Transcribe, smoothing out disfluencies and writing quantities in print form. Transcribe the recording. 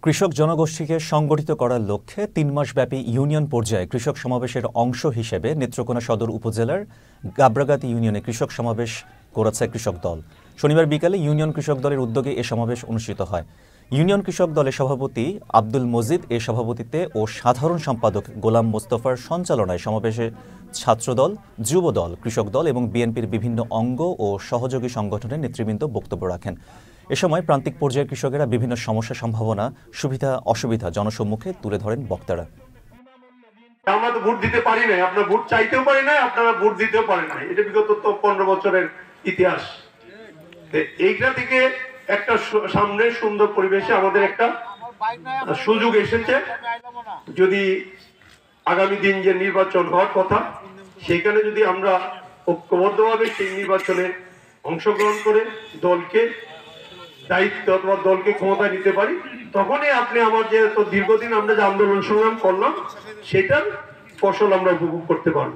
কৃষক জনগোষ্ঠীকে সংগঠিত করার লক্ষ্যে ৩ মাসব্যাপী ইউনিয়ন পর্যায়ে কৃষক সমাবেশের অংশ হিসেবে নেত্রকোনা সদর উপজেলার গাবরাগাতি ইউনিয়নে কৃষক সমাবেশ করেছে কৃষক দল। শনিবার বিকালে ইউনিয়ন কৃষক দলের উদ্যোগে এ সমাবেশ অনুষ্ঠিত হয়। ইউনিয়ন কৃষক দলের সভাপতি আব্দুল মজিদ এর সভাপতিত্বে ও সাধারণ সম্পাদক গোলাম মোস্তফার সঞ্চালনায় সমাবেশে ছাত্রদল, যুবদল, কৃষক দল এবং বিএনপির বিভিন্ন অঙ্গ ও সহযোগী সংগঠনের নেতৃবৃন্দ বক্তব্য রাখেন। এ সময় প্রান্তিক পর্যায়ের কৃষকেরা বিভিন্ন সমস্যা, সম্ভাবনা, সুবিধা অসুবিধা জনসম্মুখে তুলে ধরেন বক্তারা। আমরা তো ভোট দিতে পারি নাই, আপনারা ভোট চাইতেও পারি নাই, আপনারা ভোট দিতেও পারেন নাই। এটা বিগত 15 বছরের ইতিহাস। এইটা থেকে একটা সামনে সুন্দর পরিবেশে আমাদের একটা সুযোগ এসেছে। যদি আগামী দিন যে নির্বাচন হওয়ার কথা, সেখানে যদি আমরা ঐক্যবদ্ধভাবে সেই নির্বাচনে অংশগ্রহণ করে দলকে দায়িত্ব অথবা দলকে ক্ষমতা নিতে পারি, তখনই আপনি আমার যে দীর্ঘদিন আমরা যে আন্দোলন সংগ্রাম করলাম সেটার ফসল আমরা উপভোগ করতে পারবো।